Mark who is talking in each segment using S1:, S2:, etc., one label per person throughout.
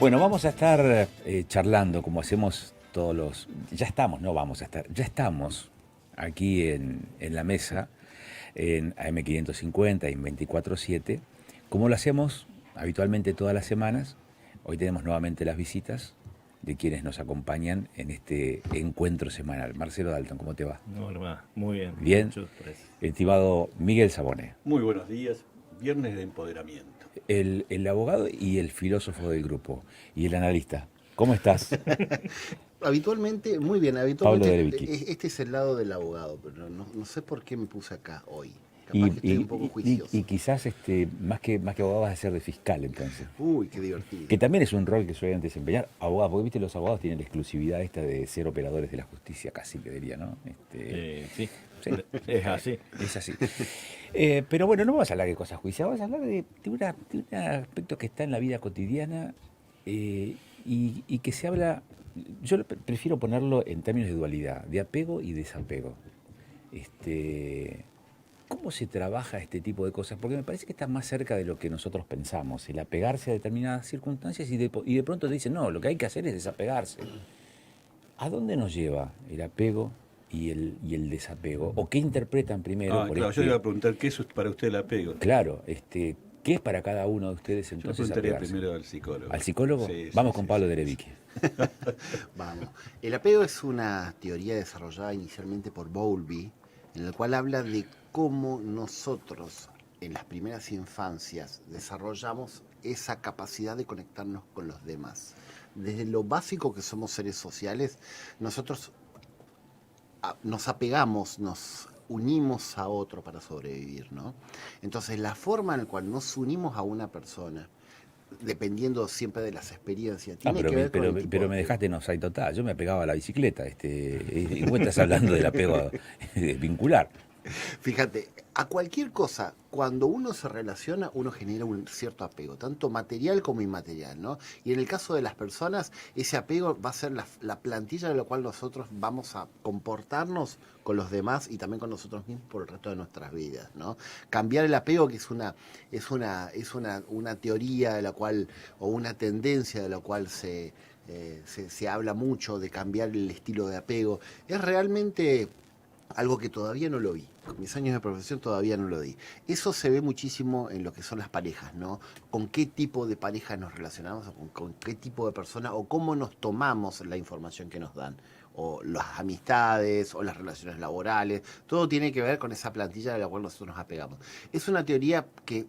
S1: Bueno, vamos a estar charlando como hacemos todos los... Ya estamos, no vamos a estar, ya estamos aquí en la mesa, en AM550 y en 24/7, como lo hacemos habitualmente todas las semanas. Hoy tenemos nuevamente las visitas de quienes nos acompañan en este encuentro semanal. Marcelo Dalton, ¿cómo te va?
S2: Norma, muy bien.
S1: Bien.
S2: Muchas gracias.
S1: Estimado Miguel Sabone,
S3: Muy buenos días, viernes de empoderamiento.
S1: el abogado y el filósofo del grupo, y el analista. ¿Cómo estás?
S4: Habitualmente, muy bien,
S1: Pablo
S4: habitualmente
S1: Derevicki.
S4: este es el lado del abogado, pero no sé por qué me puse acá hoy.
S1: Y,
S4: Capaz que estoy un poco juicioso.
S1: y quizás más que abogado vas a ser de fiscal entonces.
S4: Uy, qué divertido.
S1: Que también es un rol que suelen desempeñar abogados, porque viste, los abogados tienen la exclusividad esta de ser operadores de la justicia, casi que diría, ¿no?
S2: Sí,
S1: Sí.
S2: es así.
S1: Es así. Pero bueno, no vamos a hablar de cosas judiciales, vamos a hablar de un aspecto que está en la vida cotidiana y que se habla, yo prefiero ponerlo en términos de dualidad, de apego y desapego. ¿Cómo se trabaja este tipo de cosas? Porque me parece que está más cerca de lo que nosotros pensamos, el apegarse a determinadas circunstancias y de pronto te dicen, no, lo que hay que hacer es desapegarse. ¿A dónde nos lleva el apego y el desapego? ¿O qué interpretan primero?
S3: Claro, yo le iba a preguntar qué es para usted el apego.
S1: Claro, ¿qué es para cada uno de ustedes
S3: Yo le
S1: entonces
S3: preguntaría
S1: apegarse?
S3: primero al psicólogo.
S1: ¿Al psicólogo?
S3: Sí,
S1: Vamos
S3: sí,
S1: con
S3: sí,
S1: Pablo
S3: sí.
S1: Derevicki.
S4: Vamos. El apego es una teoría desarrollada inicialmente por Bowlby, en la cual habla de cómo nosotros en las primeras infancias desarrollamos esa capacidad de conectarnos con los demás. Desde lo básico que somos seres sociales, nosotros nos apegamos, nos unimos a otro para sobrevivir, ¿no? Entonces, la forma en la cual nos unimos a una persona, dependiendo siempre de las experiencias, tiene que ver con el tipo
S1: pero
S4: de
S1: me
S4: apego.
S1: dejaste en offside total. Yo me apegaba a la bicicleta. Y vos estás hablando del apego vincular.
S4: Fíjate, a cualquier cosa, cuando uno se relaciona, uno genera un cierto apego, tanto material como inmaterial, ¿no? Y en el caso de las personas, ese apego va a ser la plantilla de la cual nosotros vamos a comportarnos con los demás y también con nosotros mismos por el resto de nuestras vidas, ¿no? Cambiar el apego, que es una teoría de la cual, o una tendencia de la cual se habla mucho de cambiar el estilo de apego, es realmente algo que todavía no lo vi. Con mis años de profesión todavía no lo vi. Eso se ve muchísimo en lo que son las parejas, ¿no? Con qué tipo de pareja nos relacionamos, o con qué tipo de persona, o cómo nos tomamos la información que nos dan. O las amistades, o las relaciones laborales. Todo tiene que ver con esa plantilla de la cual nosotros nos apegamos. Es una teoría que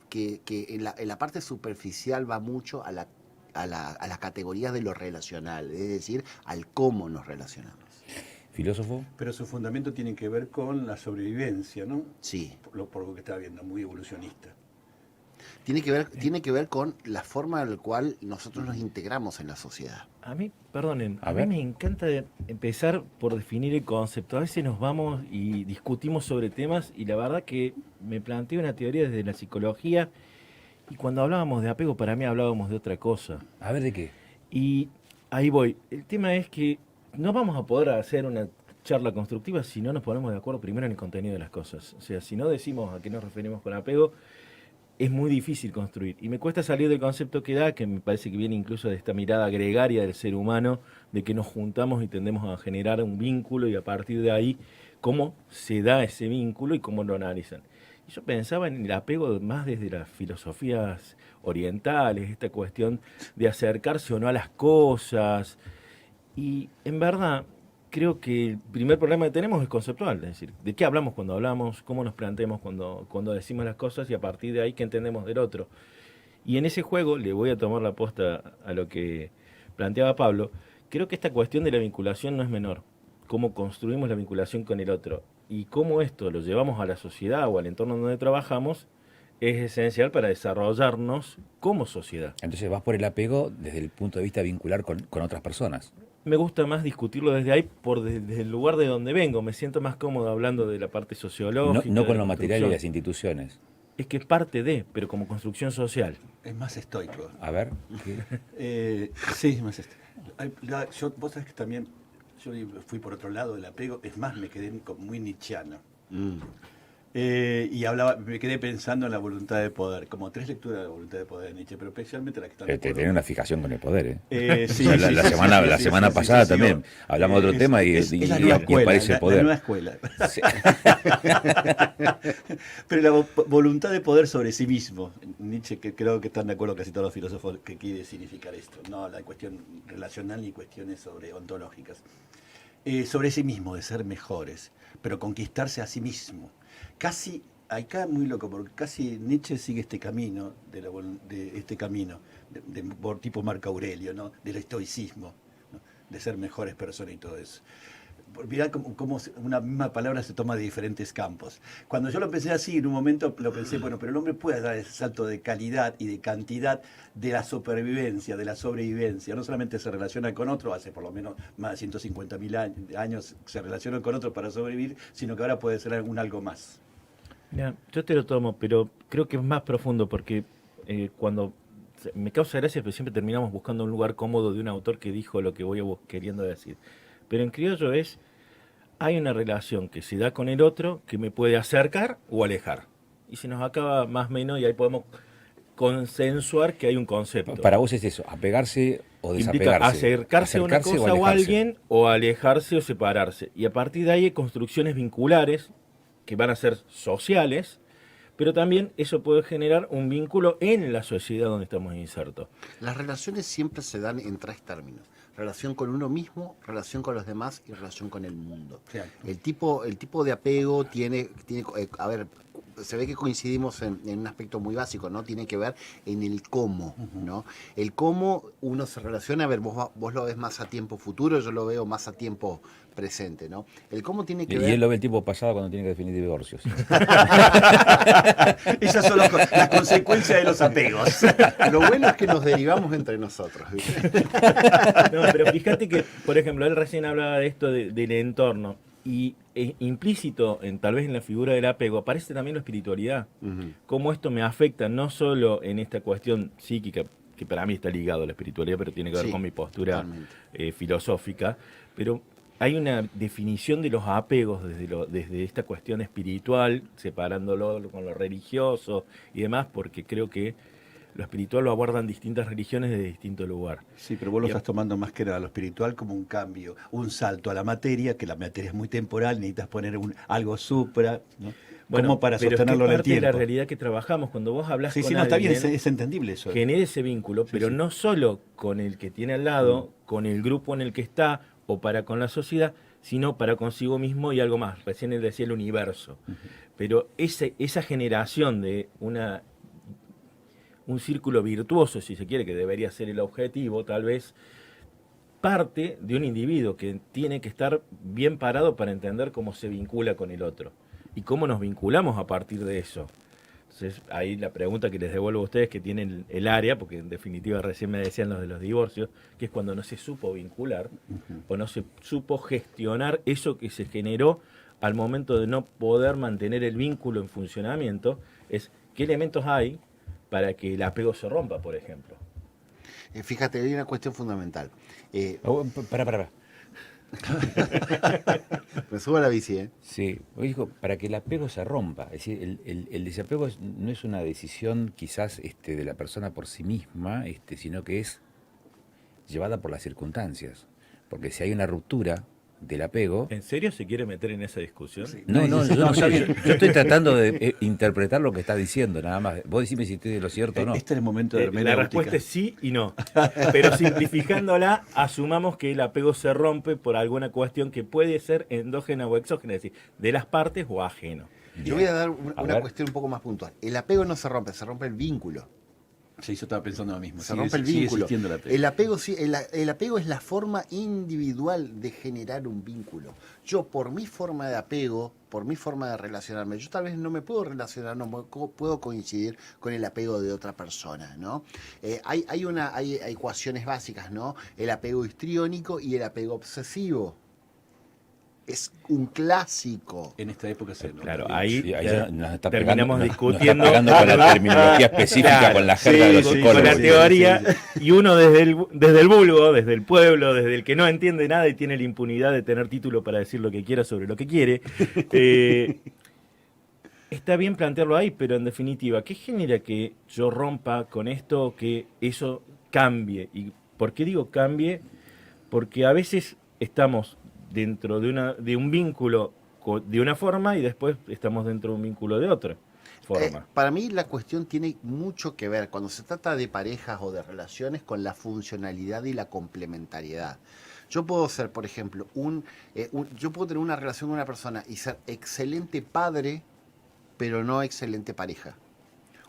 S4: en la parte superficial va mucho a las categorías de lo relacional, es decir, al cómo nos relacionamos.
S1: ¿Filósofo?
S3: Pero su fundamento tiene que ver con la sobrevivencia, ¿no?
S4: Sí.
S3: Por lo que estaba viendo, muy evolucionista.
S4: Tiene que ver con la forma en la cual nosotros nos integramos en la sociedad.
S2: A mí, perdonen,
S1: A
S2: a
S1: ver.
S2: mí me encanta empezar por definir el concepto. A veces nos vamos y discutimos sobre temas y la verdad que me planteo una teoría desde la psicología y cuando hablábamos de apego para mí hablábamos de otra cosa.
S1: A ver de qué.
S2: Y ahí voy. El tema es que no vamos a poder hacer una charla constructiva si no nos ponemos de acuerdo primero en el contenido de las cosas. O sea, si no decimos a qué nos referimos con apego, es muy difícil construir. Y me cuesta salir del concepto que da, que me parece que viene incluso de esta mirada gregaria del ser humano, de que nos juntamos y tendemos a generar un vínculo y a partir de ahí, cómo se da ese vínculo y cómo lo analizan. Y yo pensaba en el apego más desde las filosofías orientales, esta cuestión de acercarse o no a las cosas. Y en verdad, creo que el primer problema que tenemos es conceptual, es decir, de qué hablamos cuando hablamos, cómo nos planteamos cuando decimos las cosas y a partir de ahí qué entendemos del otro. Y en ese juego, le voy a tomar la posta a lo que planteaba Pablo, creo que esta cuestión de la vinculación no es menor, cómo construimos la vinculación con el otro y cómo esto lo llevamos a la sociedad o al entorno donde trabajamos es esencial para desarrollarnos como sociedad.
S1: Entonces vas por el apego desde el punto de vista vincular con otras personas.
S2: Me gusta más discutirlo desde ahí, desde el lugar de donde vengo. Me siento más cómodo hablando de la parte
S1: No,
S2: sociológica.
S1: no
S2: de
S1: con
S2: la
S1: lo material y
S2: construcción.
S1: las instituciones.
S2: Es que es parte de, pero como construcción social.
S3: Es más estoico.
S1: A ver.
S3: Sí, es más estoico. Vos sabés que también yo fui por otro lado del apego. Es más, me quedé muy nietzscheano. Y me quedé pensando en la voluntad de poder, como 3 lecturas de la voluntad de poder de Nietzsche, pero especialmente la que está de acuerdo.
S1: Tiene una fijación con el poder, ¿eh?
S3: Sí,
S1: O sea, la semana pasada también hablamos de otro tema y
S3: la nueva escuela,
S1: aparece el poder.
S3: la nueva escuela.
S1: Sí.
S3: Pero la voluntad de poder sobre sí mismo. Nietzsche, que creo que están de acuerdo casi todos los filósofos que quiere significar esto, no la cuestión relacional ni cuestiones sobre ontológicas. Sobre sí mismo, de ser mejores, pero conquistarse a sí mismo. Casi, acá muy loco, porque casi Nietzsche sigue este camino, por tipo Marco Aurelio, ¿no? Del estoicismo, ¿no? De ser mejores personas y todo eso. Mirá cómo una misma palabra se toma de diferentes campos. Cuando yo lo pensé así, en un momento lo pensé, bueno, pero el hombre puede dar ese salto de calidad y de cantidad de la supervivencia, de la sobrevivencia. No solamente se relaciona con otro, hace por lo menos más de 150.000 años se relaciona con otro para sobrevivir, sino que ahora puede ser algo más.
S2: Mira, yo te lo tomo, pero creo que es más profundo porque cuando me causa gracia, pero siempre terminamos buscando un lugar cómodo de un autor que dijo lo que voy queriendo decir. Pero en criollo hay una relación que se da con el otro que me puede acercar o alejar. Y se nos acaba más o menos y ahí podemos consensuar que hay un concepto.
S1: Para vos es eso, apegarse o
S2: Implica
S1: desapegarse.
S2: acercarse a una cosa o a alguien o alejarse o separarse. Y a partir de ahí hay construcciones vinculares que van a ser sociales, pero también eso puede generar un vínculo en la sociedad donde estamos insertos.
S4: Las relaciones siempre se dan en 3 términos. Relación con uno mismo, relación con los demás y relación con el mundo.
S3: Claro.
S4: El tipo de apego tiene a ver, se ve que coincidimos en un aspecto muy básico, ¿no? Tiene que ver en el cómo, ¿no? El cómo uno se relaciona, a ver, vos lo ves más a tiempo futuro, yo lo veo más a tiempo presente, ¿no? El cómo tiene que ver...
S1: Y él lo ve el tiempo pasado cuando tiene que definir divorcios.
S3: Esas son las consecuencias de los apegos.
S4: Lo bueno es que nos derivamos entre nosotros, ¿viste?
S2: No, pero fíjate que, por ejemplo, él recién hablaba de esto del entorno y implícito tal vez en la figura del apego aparece también la espiritualidad. Cómo esto me afecta no solo en esta cuestión psíquica, que para mí está ligado a la espiritualidad, pero tiene que ver con mi postura filosófica, pero hay una definición de los apegos desde esta cuestión espiritual, separándolo con lo religioso y demás, porque creo que lo espiritual lo abordan distintas religiones de distinto lugar. Sí,
S3: pero vos lo estás tomando más que nada lo espiritual como un cambio, un salto a la materia, que la materia es muy temporal, necesitas poner algo supra, ¿no?
S2: Bueno,
S3: como para sostenerlo en el tiempo.
S2: De la realidad que trabajamos, cuando vos hablas con
S3: alguien, está bien, es entendible eso.
S2: Genera ese vínculo, pero no solo con el que tiene al lado, con el grupo en el que está, o para con la sociedad, sino para consigo mismo y algo más. Recién él decía el universo. Pero esa generación de un círculo virtuoso, si se quiere, que debería ser el objetivo, tal vez, parte de un individuo que tiene que estar bien parado para entender cómo se vincula con el otro y cómo nos vinculamos a partir de eso. Entonces, ahí la pregunta que les devuelvo a ustedes que tienen el área, porque en definitiva recién me decían los de los divorcios, que es cuando no se supo vincular o no se supo gestionar eso que se generó al momento de no poder mantener el vínculo en funcionamiento, es qué elementos hay para que el apego se rompa, por ejemplo.
S4: Fíjate, hay una cuestión fundamental.
S1: Para.
S4: Me subo a la bici, ¿eh?
S1: Sí, dijo, para que el apego se rompa. Es decir, el desapego no es una decisión quizás de la persona por sí misma, sino que es llevada por las circunstancias. Porque si hay una ruptura del apego...
S2: ¿En serio se quiere meter en esa discusión?
S1: Sí. No, yo estoy tratando de interpretar lo que está diciendo, nada más. Vos decime si estoy de lo cierto o no.
S3: Este es el momento de
S2: la respuesta es sí y no. Pero simplificándola, asumamos que el apego se rompe por alguna cuestión que puede ser endógena o exógena, es decir, de las partes o ajeno.
S4: Yo voy a dar una cuestión un poco más puntual. El apego no se rompe el vínculo.
S3: Sí, yo estaba pensando lo mismo.
S4: Se rompe el vínculo. El apego es la forma individual de generar un vínculo. Yo, por mi forma de apego, por mi forma de relacionarme, yo tal vez no me puedo relacionar, no puedo coincidir con el apego de otra persona, ¿no? Hay ecuaciones básicas, ¿no? El apego histriónico y el apego obsesivo. Es un clásico.
S3: En esta época se
S2: claro, ahí
S1: nos está
S2: terminamos discutiendo.
S1: Nos está pegando con la terminología específica, claro, con la jerga de los psicólogos.
S2: Con la teoría, y uno desde el vulgo, desde el pueblo, desde el que no entiende nada y tiene la impunidad de tener título para decir lo que quiera sobre lo que quiere, Está bien plantearlo ahí, pero en definitiva, ¿qué genera que yo rompa con esto, que eso cambie? ¿Y por qué digo cambie? Porque a veces estamos dentro de un vínculo de una forma y después estamos dentro de un vínculo de otra forma.
S4: Para mí la cuestión tiene mucho que ver, cuando se trata de parejas o de relaciones, con la funcionalidad y la complementariedad. Yo puedo ser, por ejemplo, yo puedo tener una relación con una persona y ser excelente padre, pero no excelente pareja.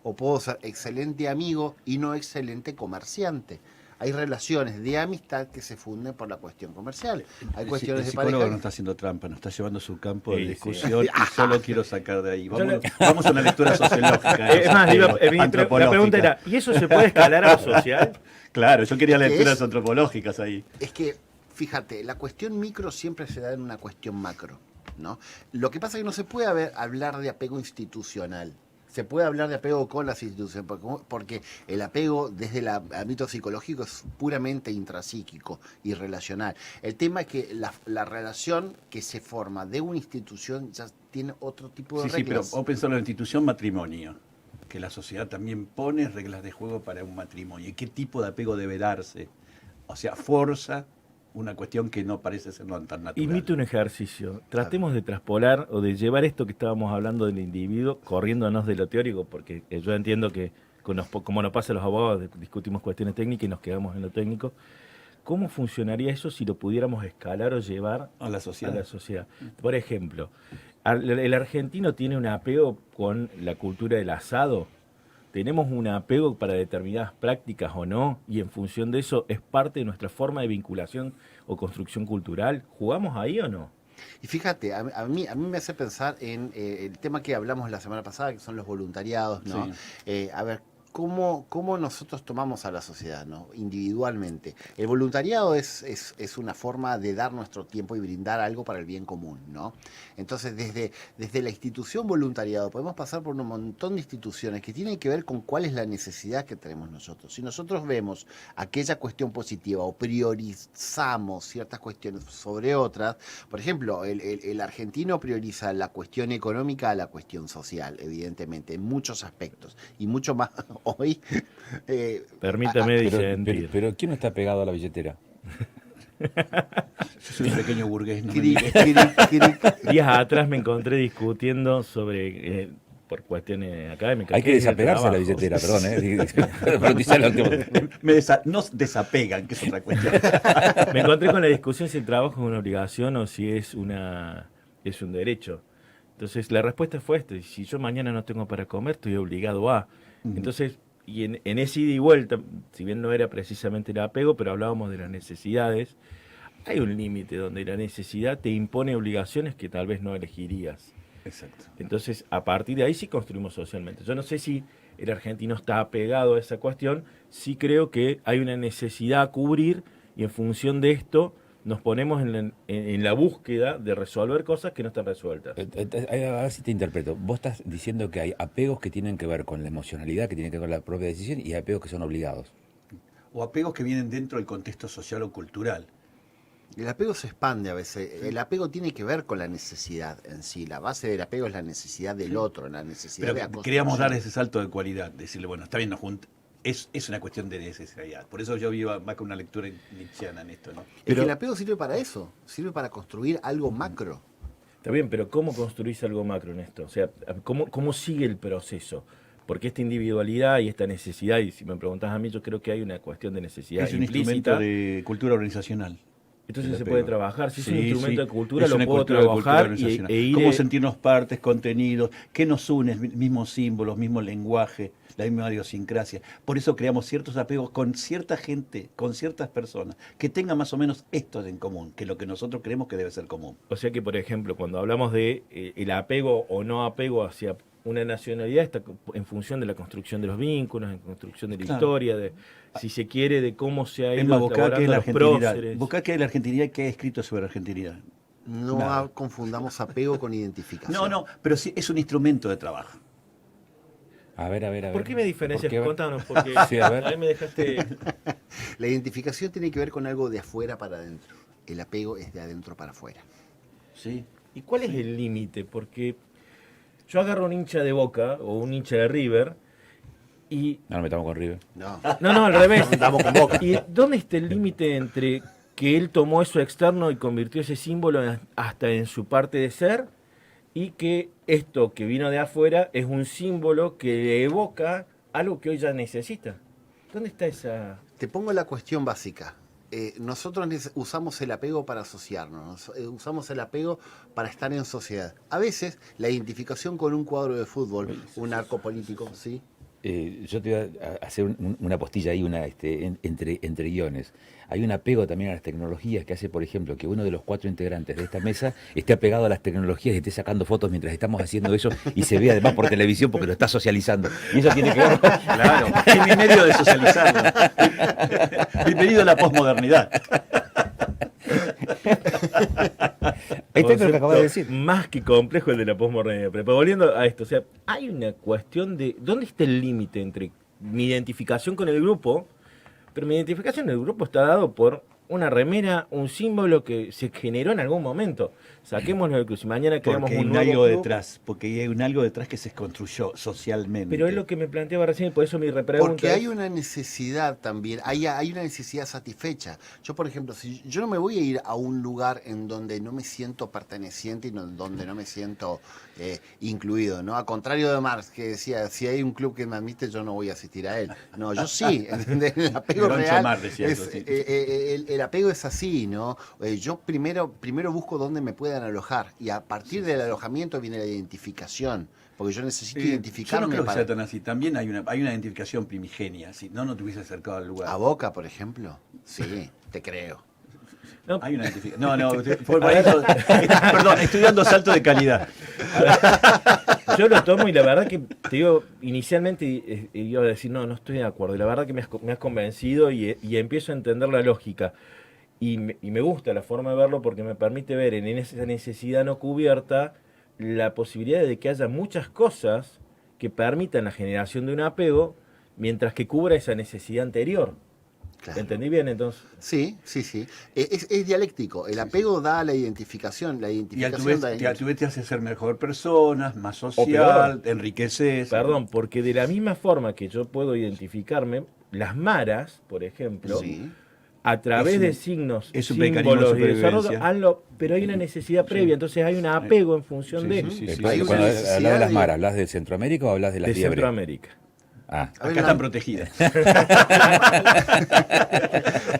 S4: O puedo ser excelente amigo y no excelente comerciante. Hay relaciones de amistad que se funden por la cuestión comercial. Hay cuestiones
S3: El
S4: de pareja.
S3: psicólogo no está haciendo trampa, nos está llevando a su campo de
S2: Sí,
S3: discusión y solo quiero sacar de ahí.
S2: Yo
S3: Vamos a una lectura sociológica.
S2: Es más, la pregunta era, ¿y eso se puede escalar a lo social?
S3: Claro, yo quería
S4: ¿Qué
S3: lecturas
S4: es?
S3: antropológicas ahí.
S4: Es que, fíjate, la cuestión micro siempre se da en una cuestión macro, ¿no? Lo que pasa es que no se puede hablar de apego institucional. Se puede hablar de apego con las instituciones, porque el apego desde el ámbito psicológico es puramente intrapsíquico y relacional. El tema es que la relación que se forma de una institución ya tiene otro tipo de
S3: Sí, pero
S4: reglas.
S3: vamos a pensar en la institución matrimonio, que la sociedad también pone reglas de juego para un matrimonio. ¿Y qué tipo de apego debe darse? O sea, forza una cuestión que no parece ser tan natural.
S2: Imite un ejercicio. Tratemos de traspolar o de llevar esto que estábamos hablando del individuo, corriéndonos de lo teórico, porque yo entiendo que, como nos pasa a los abogados, discutimos cuestiones técnicas y nos quedamos en lo técnico. ¿Cómo funcionaría eso si lo pudiéramos escalar o llevar
S3: A la sociedad.
S2: a la sociedad? Por ejemplo, el argentino tiene un apego con la cultura del asado. ¿Tenemos un apego para determinadas prácticas o no? Y en función de eso, ¿es parte de nuestra forma de vinculación o construcción cultural? ¿Jugamos ahí o no?
S4: Y fíjate, a mí me hace pensar en el tema que hablamos la semana pasada, que son los voluntariados, ¿no?
S3: Sí.
S4: A ver, ¿cómo nosotros tomamos a la sociedad, ¿no? Individualmente. El voluntariado es una forma de dar nuestro tiempo y brindar algo para el bien común, ¿no? Entonces, desde la institución voluntariado podemos pasar por un montón de instituciones que tienen que ver con cuál es la necesidad que tenemos nosotros. Si nosotros vemos aquella cuestión positiva o priorizamos ciertas cuestiones sobre otras, por ejemplo, el argentino prioriza la cuestión económica a la cuestión social, evidentemente, en muchos aspectos, y mucho más hoy.
S2: Permítame disentir.
S1: Pero ¿quién no está pegado a la billetera?
S3: Yo soy un pequeño burgués, no me
S4: Cric,
S3: mires.
S4: cric, cric.
S2: Días atrás me encontré discutiendo sobre, por cuestiones académicas.
S1: Hay que
S2: ¿qué es el
S1: desapegarse de la
S2: trabajo?
S1: billetera, perdón. Profundizar lo que-
S3: Nos desapegan, que es otra cuestión.
S2: Me encontré con la discusión si el trabajo es una obligación o si es un derecho. Entonces la respuesta fue esta: si yo mañana no tengo para comer, estoy obligado a. Entonces, y en ese ida y vuelta, si bien no era precisamente el apego, pero hablábamos de las necesidades, hay un límite donde la necesidad te impone obligaciones que tal vez no elegirías.
S3: Exacto.
S2: Entonces, a partir de ahí sí construimos socialmente. Yo no sé si el argentino está apegado a esa cuestión, sí creo que hay una necesidad a cubrir y en función de esto nos ponemos en la búsqueda de resolver cosas que no están resueltas.
S1: A ver si te interpreto. Vos estás diciendo que hay apegos que tienen que ver con la emocionalidad, que tienen que ver con la propia decisión, y hay apegos que son obligados.
S3: O apegos que vienen dentro del contexto social o cultural.
S4: El apego se expande a veces. El apego tiene que ver con la necesidad en sí. La base del apego es la necesidad del otro, la necesidad
S3: Pero
S4: de acoso.
S3: queríamos dar ese salto de cualidad, decirle, bueno, está bien, es una cuestión de necesidad. Por eso yo vivo más con una lectura nietzscheana en esto, ¿no?
S4: Es que el apego sirve para eso, sirve para construir algo macro.
S2: Está bien, pero ¿cómo construís algo macro en esto? O sea, ¿cómo sigue el proceso? Porque esta individualidad y esta necesidad, y si me preguntás a mí, yo creo que hay una cuestión de necesidad
S3: Es un
S2: implícita.
S3: instrumento de cultura organizacional.
S2: Entonces
S3: el
S2: se
S3: apego.
S2: puede trabajar. Si es un
S3: Sí,
S2: instrumento
S3: sí.
S2: de cultura,
S3: Es
S2: lo
S3: una
S2: puedo
S3: cultura de cultura
S2: trabajar
S3: organizacional.
S2: e ir...
S3: Cómo sentirnos partes, contenidos, qué nos une, mismos símbolos, mismo lenguaje, la misma idiosincrasia. Por eso creamos ciertos apegos con cierta gente, con ciertas personas, que tengan más o menos esto en común, que lo que nosotros creemos que debe ser común.
S2: O sea que, por ejemplo, cuando hablamos de el apego o no apego hacia una nacionalidad, está en función de la construcción de los vínculos, en construcción de la
S3: Claro.
S2: historia, de si se quiere, de cómo se ha
S3: Es
S2: ido
S3: más, Bocá, que es la
S2: elaborando los
S3: argentinidad.
S2: próceres.
S3: Bocá, que es la argentinidad, que ha escrito sobre argentinidad.
S4: No
S3: Nada.
S4: confundamos apego con identificación.
S3: No, pero sí es un instrumento de trabajo.
S1: A ver.
S2: ¿Por qué me diferencias?
S1: ¿Por qué?
S2: Contanos, porque
S1: Sí, a ver.
S2: ahí me dejaste...
S4: La identificación tiene que ver con algo de afuera para adentro. El apego es de adentro para afuera.
S3: Sí.
S2: ¿Y cuál es el límite? Porque yo agarro un hincha de Boca o un hincha de River y...
S1: No nos metamos con River.
S4: No.
S2: No, al revés.
S4: Estamos con Boca.
S2: ¿Y dónde está el límite entre que él tomó eso externo y convirtió ese símbolo hasta en su parte de ser y que esto que vino de afuera es un símbolo que le evoca algo que hoy ya necesita? ¿Dónde está esa...?
S4: Te pongo la cuestión básica. Nosotros usamos el apego para asociarnos, usamos el apego para estar en sociedad. A veces la identificación con un cuadro de fútbol, un arco político, ¿sí?
S1: Yo te voy a hacer una postilla ahí, entre guiones. Hay un apego también a las tecnologías que hace, por ejemplo, que uno de los 4 integrantes de esta mesa esté apegado a las tecnologías y esté sacando fotos mientras estamos haciendo eso y se ve además por televisión porque lo está socializando. Y eso tiene que ver...
S3: Claro, es mi medio de socializarlo. Bienvenido a la posmodernidad.
S1: Esto es lo que acabas de decir.
S2: Más que complejo el de la posmodernidad. Pero volviendo a esto, o sea, hay una cuestión de ¿dónde está el límite entre mi identificación con el grupo? Pero mi identificación con el grupo está dado por una remera, un símbolo que se generó en algún momento. Saquémoslo del cruz y mañana creamos
S3: Porque hay
S2: un
S3: un
S2: nuevo
S3: algo
S2: club.
S3: detrás, porque hay un algo detrás que se construyó socialmente.
S2: Pero es lo que me planteaba recién y por eso mi repregunta
S4: Porque
S2: es-
S4: hay una necesidad también, hay una necesidad satisfecha. Yo, por ejemplo, si yo no me voy a ir a un lugar en donde no me siento perteneciente y donde no me siento incluido, ¿no? A contrario de Marx, que decía, si hay un club que me admite, yo no voy a asistir a él. No, yo sí, ¿entendés? El apego
S3: Groucho
S4: real
S3: Marx decía
S4: es,
S3: eso, sí.
S4: el apego es así, ¿no? Yo primero busco dónde me puedan alojar y a partir del alojamiento viene la identificación. Porque yo necesito
S3: Yo no
S4: identificarme
S3: creo que
S4: para...
S3: sea tan así. También hay una identificación primigenia. Si no te hubiese acercado al lugar.
S4: ¿A Boca, por ejemplo? Sí, te creo.
S2: No,
S3: Hay una identificación. No, por eso. Perdón, estoy dando salto de calidad.
S2: yo lo tomo y la verdad que te digo, inicialmente iba a decir, no estoy de acuerdo. Y la verdad que me has convencido y empiezo a entender la lógica. Y me gusta la forma de verlo porque me permite ver en esa necesidad no cubierta la posibilidad de que haya muchas cosas que permitan la generación de un apego mientras que cubra esa necesidad anterior.
S4: Claro.
S2: ¿Entendí bien entonces?
S4: Sí. Es dialéctico. El apego da la identificación. La
S3: Y a
S4: identificación
S3: tu vez,
S4: da
S3: a tu vez te hace ser mejor persona, más
S2: peor.
S3: social, te enriqueces.
S2: Perdón, porque de la misma forma que yo puedo identificarme, las maras, por ejemplo,
S4: Sí.
S2: a través
S3: Es un-
S2: de signos,
S3: es un mecanismo de
S2: símbolos y desarrollo,
S3: supervivencia.
S2: pero hay una necesidad previa, entonces hay un apego en función
S3: Sí,
S2: de,
S3: sí, sí,
S4: Hay una
S1: Cuando
S4: necesidad
S1: hablas de las
S4: de-
S1: maras, ¿hablas de Centroamérica o hablas de las
S2: de
S1: liebres?
S2: Centroamérica.
S1: Ah,
S4: A ver,
S3: Acá están protegidas.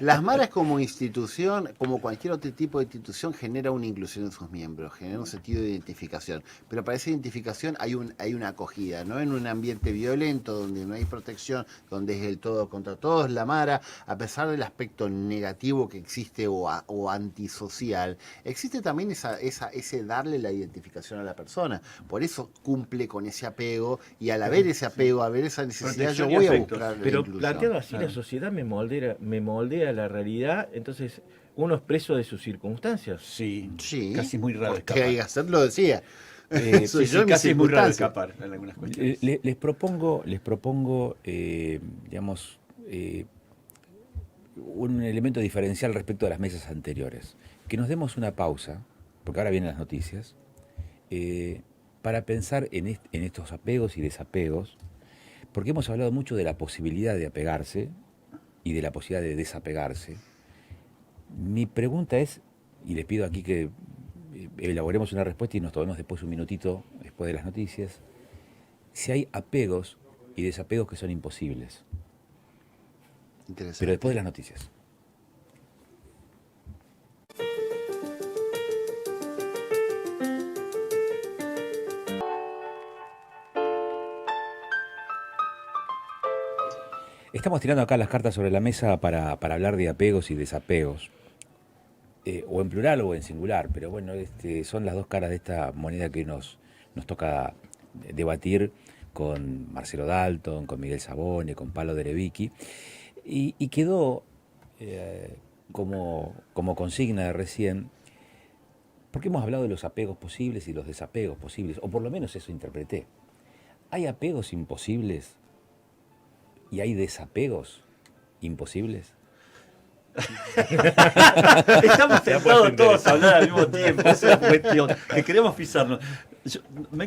S4: Las maras como institución, como cualquier otro tipo de institución, genera una inclusión en sus miembros, genera un sentido de identificación. Pero para esa identificación hay una acogida, ¿no? En un ambiente violento, donde no hay protección, donde es el todo contra todos, la mara, a pesar del aspecto negativo que existe o antisocial, existe también ese darle la identificación a la persona. Por eso cumple con ese apego y al haber ese apego, al ver esa necesidad, yo
S3: Protección y
S4: voy a
S3: afecto.
S4: buscar la
S2: Pero
S4: inclusión.
S2: planteado así,
S3: Claro.
S2: la sociedad me moldea la realidad, entonces uno es preso de sus circunstancias.
S3: Sí,
S4: Sí,
S3: casi es muy raro
S4: porque
S3: escapar.
S4: Gasset lo decía.
S3: Sí,
S4: Soy
S3: sí,
S4: yo en mis
S3: casi es muy raro
S4: circunstancias.
S3: escapar en algunas cuestiones.
S1: les propongo, digamos, un elemento diferencial respecto a las mesas anteriores. Que nos demos una pausa, porque ahora vienen las noticias, para pensar en estos apegos y desapegos, porque hemos hablado mucho de la posibilidad de apegarse y de la posibilidad de desapegarse. Mi pregunta es, y les pido aquí que elaboremos una respuesta y nos tomemos después un minutito después de las noticias, si hay apegos y desapegos que son imposibles,
S4: Interesante.
S1: pero después de las noticias. Estamos tirando acá las cartas sobre la mesa para hablar de apegos y desapegos, o en plural o en singular, pero bueno, son las dos caras de esta moneda que nos toca debatir con Marcelo Dalton, con Miguel Sabone, con Palo Derevicki, y quedó como consigna de recién, porque hemos hablado de los apegos posibles y los desapegos posibles, o por lo menos eso interpreté. ¿Hay apegos imposibles y hay desapegos imposibles?
S3: Estamos
S2: Se ha
S3: tentados
S2: puesto
S3: todos a hablar al mismo tiempo, esa es la cuestión, que queremos pisarnos.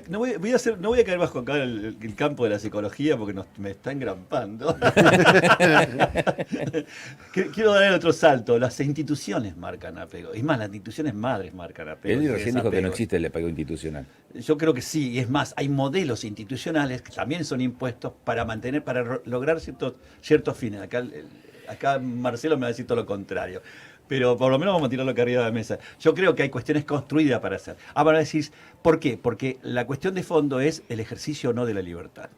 S3: No voy a caer bajo acá el campo de la psicología porque me está engrampando. Quiero dar otro salto. Las instituciones marcan apego. Es más, las instituciones madres marcan apego.
S1: Él recién dijo que no
S3: Desapego.
S1: existe el apego institucional.
S3: Yo creo que sí, y es más, hay modelos institucionales que también son impuestos para mantener, para lograr ciertos fines. Acá Marcelo me va a decir todo lo contrario. Pero por lo menos vamos a tirarlo acá arriba de la mesa. Yo creo que hay cuestiones construidas para hacer. Ahora decís, ¿por qué? Porque la cuestión de fondo es el ejercicio o no de la libertad.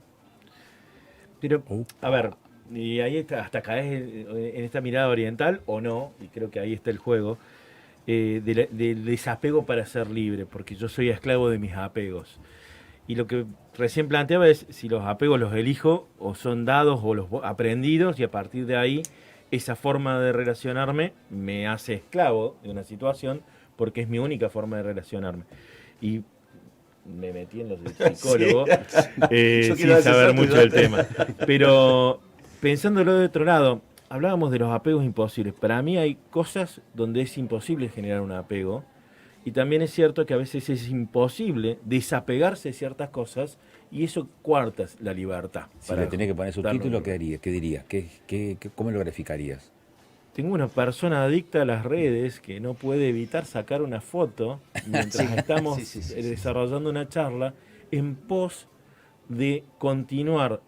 S2: Pero, a ver, y ahí está, hasta caes en esta mirada oriental o no, y creo que ahí está el juego, del desapego para ser libre, porque yo soy esclavo de mis apegos. Y lo que recién planteaba es si los apegos los elijo o son dados o los aprendidos, y a partir de ahí esa forma de relacionarme me hace esclavo de una situación porque es mi única forma de relacionarme. Y me metí en los del psicólogo
S3: Yo quiero
S2: sin saber
S3: asesorarte,
S2: mucho del tema. Pero pensándolo de otro lado, hablábamos de los apegos imposibles. Para mí hay cosas donde es imposible generar un apego. Y también es cierto que a veces es imposible desapegarse de ciertas cosas y eso cuarta la libertad.
S1: Si le tenés que poner su
S2: darlo
S1: título,
S2: libre.
S1: ¿qué dirías? ¿Cómo lo graficarías?
S2: Tengo una persona adicta a las redes que no puede evitar sacar una foto mientras estamos desarrollando una charla en pos de continuar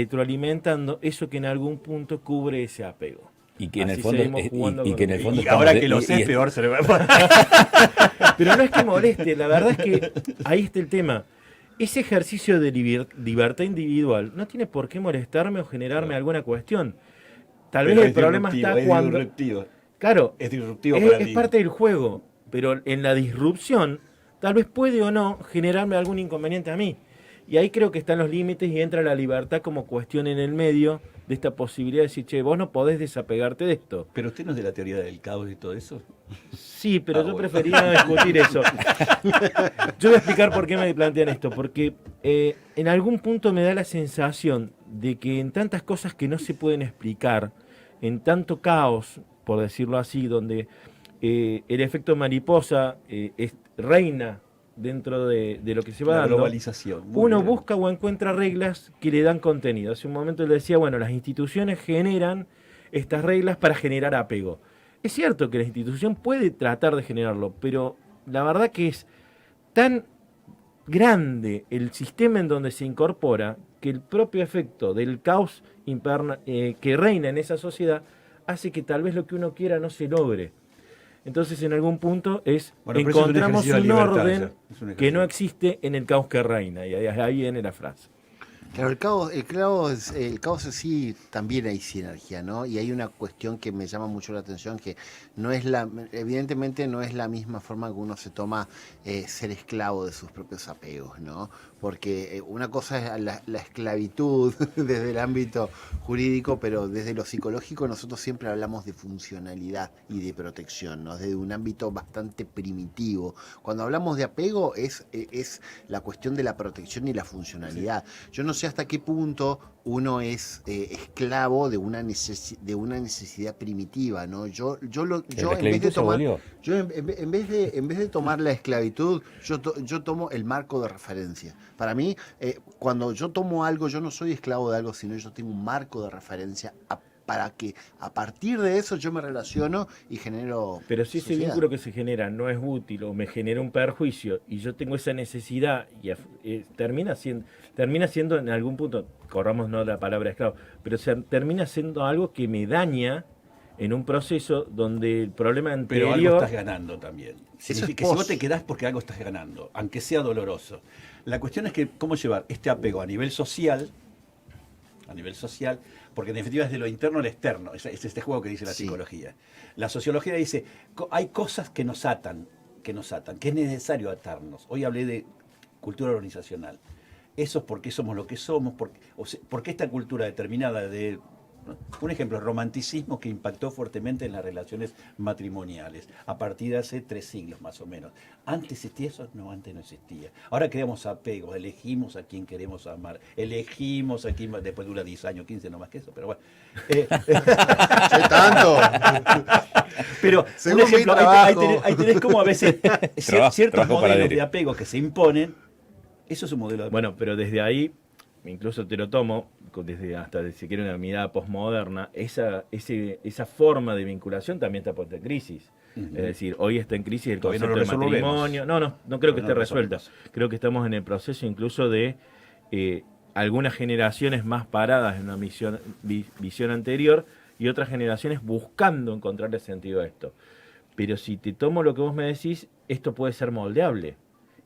S2: retroalimentando eso que en algún punto cubre ese apego.
S1: Y que en el
S2: Así
S1: fondo,
S2: seguimos jugando
S1: y
S2: con
S1: que en el
S2: el-
S1: fondo
S3: Y ahora
S1: estamos
S3: que lo
S1: y-
S3: sé,
S1: y-
S3: peor se le va.
S2: Pero no es que moleste, la verdad es que ahí está el tema. Ese ejercicio de libertad individual no tiene por qué molestarme o generarme alguna cuestión. Tal vez el problema está cuando... Claro,
S3: Es disruptivo para
S2: es
S3: ti.
S2: parte del juego, pero en la disrupción tal vez puede o no generarme algún inconveniente a mí. Y ahí creo que están los límites y entra la libertad como cuestión en el medio de esta posibilidad de decir, che, vos no podés desapegarte de esto.
S3: Pero usted no es de la teoría del caos y todo eso.
S2: Sí, pero yo
S3: Bueno.
S2: prefería no discutir eso. Yo voy a explicar por qué me plantean esto. Porque en algún punto me da la sensación de que en tantas cosas que no se pueden explicar, en tanto caos, por decirlo así, donde el efecto mariposa reina dentro de lo que se va
S3: La
S2: dando,
S3: globalización. Muy
S2: uno
S3: bien.
S2: busca o encuentra reglas que le dan contenido. Hace un momento le decía, bueno, las instituciones generan estas reglas para generar apego. Es cierto que la institución puede tratar de generarlo, pero la verdad que es tan grande el sistema en donde se incorpora que el propio efecto del caos que reina en esa sociedad hace que tal vez lo que uno quiera no se logre. Entonces, en algún punto
S3: Bueno, pero eso es un
S2: encontramos
S3: ejercicio de
S2: un
S3: libertad,
S2: orden
S3: ya. Es un
S2: que no
S3: ejercicio.
S2: existe en el caos que reina. Y ahí viene la frase.
S4: Claro, el caos en sí también hay sinergia, ¿no? Y hay una cuestión que me llama mucho la atención, que evidentemente no es la misma forma que uno se toma ser esclavo de sus propios apegos, ¿no? Porque una cosa es la esclavitud desde el ámbito jurídico, pero desde lo psicológico nosotros siempre hablamos de funcionalidad y de protección, ¿no? Desde un ámbito bastante primitivo. Cuando hablamos de apego es la cuestión de la protección y la funcionalidad. Yo no sé hasta qué punto uno es esclavo de una necesidad primitiva, ¿no? Yo
S1: ¿La
S4: en vez de
S1: esclavitud se
S4: tomar,
S1: abolió?
S4: yo en vez de tomar la esclavitud, yo tomo el marco de referencia. Para mí, cuando yo tomo algo, yo no soy esclavo de algo, sino yo tengo un marco de referencia para que a partir de eso yo me relaciono y genero
S2: Pero si ese
S4: sociedad.
S2: vínculo que se genera no es útil o me genera un perjuicio y yo tengo esa necesidad y termina siendo en algún punto, corramos no la palabra esclavo, pero termina siendo algo que me daña en un proceso donde el problema
S3: Pero algo
S2: anterior...
S3: estás ganando también.
S4: Eso es
S3: Significa que si vos
S4: pos.
S3: te quedás porque algo estás ganando, aunque sea doloroso. La cuestión es que cómo llevar este apego a nivel social, porque en definitiva es de lo interno al externo. Es este juego que dice la
S4: Sí.
S3: psicología. La sociología dice, hay cosas que nos atan, que es necesario atarnos. Hoy hablé de cultura organizacional. Eso es porque somos lo que somos, porque esta cultura determinada de ¿no? Un ejemplo, el romanticismo que impactó fuertemente en las relaciones matrimoniales, a partir de hace 3 siglos más o menos. ¿Antes existía eso? No, antes no existía. Ahora creamos apegos, elegimos a quién queremos amar, elegimos a quién, después dura 10 años, 15, no más que eso, pero bueno.
S4: ¿Qué tanto?
S3: Pero
S4: Según
S3: un ejemplo,
S4: mi
S3: ahí tenés como a veces ciertos
S1: trabajo
S3: modelos
S1: paradero.
S3: de apego que se imponen. Eso es un modelo de apego.
S2: Bueno, pero desde ahí, incluso te lo tomo, desde hasta si quiere una mirada postmoderna, esa forma de vinculación también está puesta en crisis. Es decir, hoy está en crisis el
S3: Todavía no
S2: concepto
S3: lo
S2: de
S3: resolvemos.
S2: matrimonio. No creo que
S3: No
S2: esté
S3: lo
S2: resuelta.
S3: resolvemos.
S2: Creo que estamos en el proceso incluso de algunas generaciones más paradas en una visión anterior y otras generaciones buscando encontrarle sentido a esto. Pero si te tomo lo que vos me decís, esto puede ser moldeable.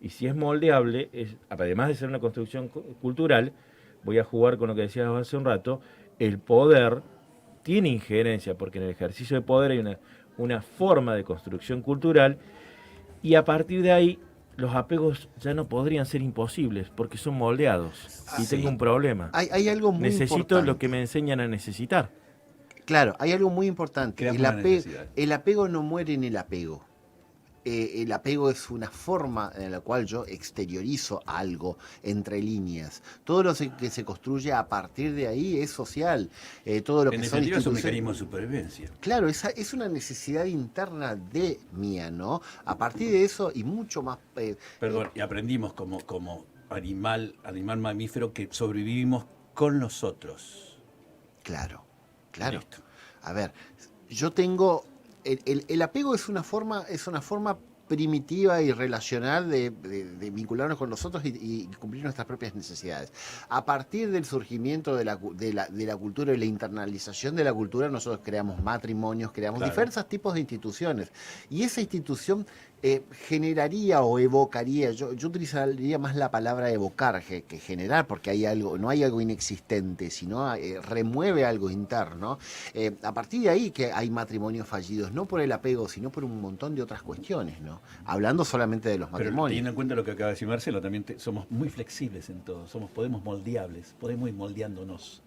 S2: Y si es moldeable, además de ser una construcción cultural, voy a jugar con lo que decías hace un rato, el poder tiene injerencia, porque en el ejercicio de poder hay una forma de construcción cultural, y a partir de ahí los apegos ya no podrían ser imposibles, porque son moldeados. Y
S3: Sí.
S2: tengo un problema.
S4: Hay algo muy
S2: Necesito
S4: importante.
S2: lo que me enseñan a necesitar.
S4: Claro, hay algo muy importante.
S3: Creamos
S4: El,
S3: una necesidad.
S4: el apego no muere en el apego. El apego es una forma en la cual yo exteriorizo algo entre líneas. Todo lo que se construye a partir de ahí es social. Todo lo
S3: En
S4: que son
S3: definitiva es un
S4: instituciones.
S3: mecanismo de supervivencia.
S4: Claro, es una necesidad interna de mía, ¿no? A partir de eso y mucho más.
S3: Perdón, y aprendimos como animal mamífero que sobrevivimos con los otros.
S4: Claro.
S3: Listo.
S4: A ver, yo tengo. El apego es una forma primitiva y relacional de vincularnos con nosotros y cumplir nuestras propias necesidades. A partir del surgimiento de la cultura y la internalización de la cultura, nosotros creamos matrimonios, creamos
S3: Claro.
S4: diversos tipos de instituciones. Y esa institución generaría o evocaría, yo utilizaría más la palabra evocar que generar, porque hay algo, no hay algo inexistente, sino remueve algo interno. A partir de ahí que hay matrimonios fallidos, no por el apego, sino por un montón de otras cuestiones, ¿no? Hablando solamente de los
S3: Pero
S4: matrimonios.
S3: teniendo en cuenta lo que acaba de decir Marcelo, también somos muy flexibles en todo, podemos ir moldeándonos.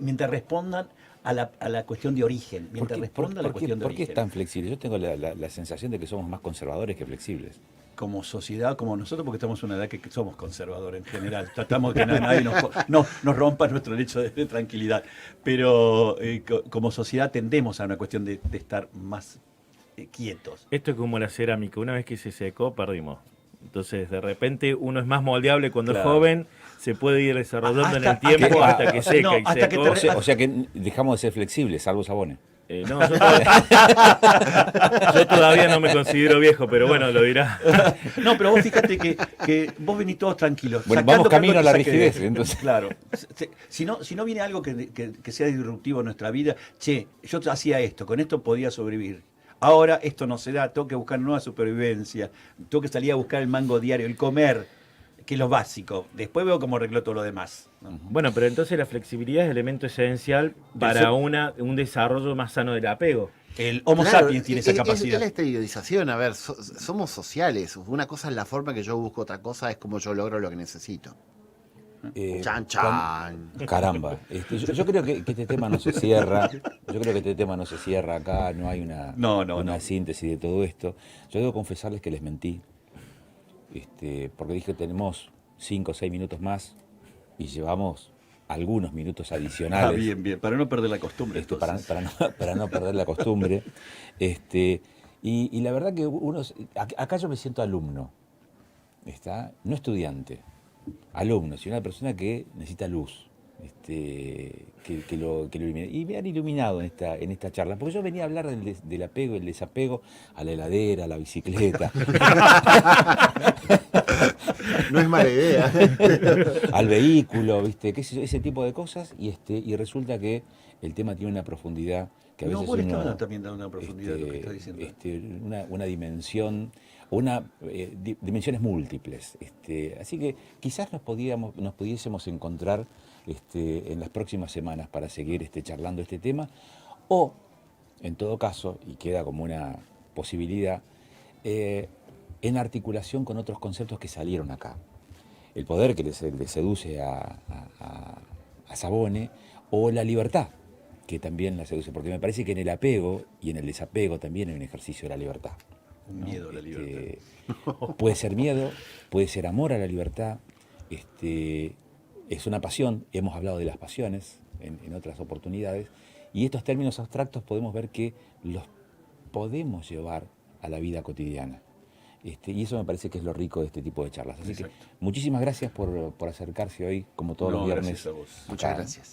S3: Mientras respondan a la cuestión de origen, mientras respondan a la cuestión de
S1: ¿Por qué
S3: origen.
S1: es tan flexible? Yo tengo la sensación de que somos más conservadores que flexibles.
S3: Como sociedad, como nosotros, porque estamos en una edad que somos conservadores en general. Tratamos que nadie nos rompa nuestro derecho de tranquilidad. Pero como sociedad tendemos a una cuestión de estar más quietos.
S2: Esto es como la cerámica, una vez que se secó, perdimos. Entonces, de repente, uno es más moldeable cuando
S3: Claro.
S2: es joven, se puede ir desarrollando en el
S3: Hasta-
S2: tiempo
S1: hasta-
S2: hasta que seca
S3: no,
S2: y
S3: hasta que
S2: secó.
S1: O sea que dejamos de ser flexibles, salvo Sabone.
S2: No, yo todavía no me considero viejo, pero bueno, lo dirá.
S3: No, pero vos fíjate que vos venís todos tranquilos.
S1: Bueno,
S3: sacando
S1: vamos
S3: que algo
S1: camino a
S3: te
S1: la
S3: saque de-
S1: rigidez, entonces.
S3: Claro. Si no viene algo que sea disruptivo en nuestra vida, yo hacía esto, con esto podía sobrevivir. Ahora esto no se da, tengo que buscar nueva supervivencia, tengo que salir a buscar el mango diario, el comer, que es lo básico. Después veo cómo arreglo todo lo demás, ¿no?
S2: Bueno, pero entonces la flexibilidad es elemento esencial para un desarrollo más sano del apego.
S3: El Homo
S4: Claro,
S3: sapiens tiene esa
S4: es
S3: capacidad.
S4: la exteriorización, a ver, somos sociales. Una cosa es la forma que yo busco, otra cosa es cómo yo logro lo que necesito. Chan, chan.
S1: Caramba, yo creo que este tema no se cierra. Yo creo que este tema no se cierra acá, no hay una
S3: No.
S1: síntesis de todo esto. Yo debo confesarles que les mentí. Porque dije tenemos 5 o 6 minutos más y llevamos algunos minutos adicionales.
S3: Bien, para no perder la costumbre.
S1: para
S3: entonces.
S1: no perder la costumbre. Y la verdad que acá yo me siento alumno, no estudiante, alumno, sino una persona que necesita luz, que lo ilumine. Y me han iluminado en esta charla, porque yo venía a hablar del apego, el desapego a la heladera, a la bicicleta,
S4: No es mala idea.
S1: al vehículo, ¿viste? ¿Qué sé yo? Ese tipo de cosas, y resulta que el tema tiene una profundidad que a
S3: No,
S1: veces
S3: vos le
S1: uno,
S3: estabas también dando una profundidad a lo que estás diciendo.
S1: una dimensión, dimensiones múltiples. Así que quizás nos pudiésemos encontrar en las próximas semanas para seguir charlando este tema, o en todo caso, y queda como una posibilidad, en articulación con otros conceptos que salieron acá. El poder que le seduce a Sabone, o la libertad. que también la seduce, porque me parece que en el apego y en el desapego también hay un ejercicio de la libertad.
S3: Un miedo a la libertad.
S1: Puede ser miedo, puede ser amor a la libertad, es una pasión, hemos hablado de las pasiones en otras oportunidades, y estos términos abstractos podemos ver que los podemos llevar a la vida cotidiana. Y eso me parece que es lo rico de este tipo de charlas. Así
S3: Exacto.
S1: que muchísimas gracias por acercarse hoy, como todos los viernes.
S3: Gracias a vos.
S4: Muchas
S1: acá
S4: gracias.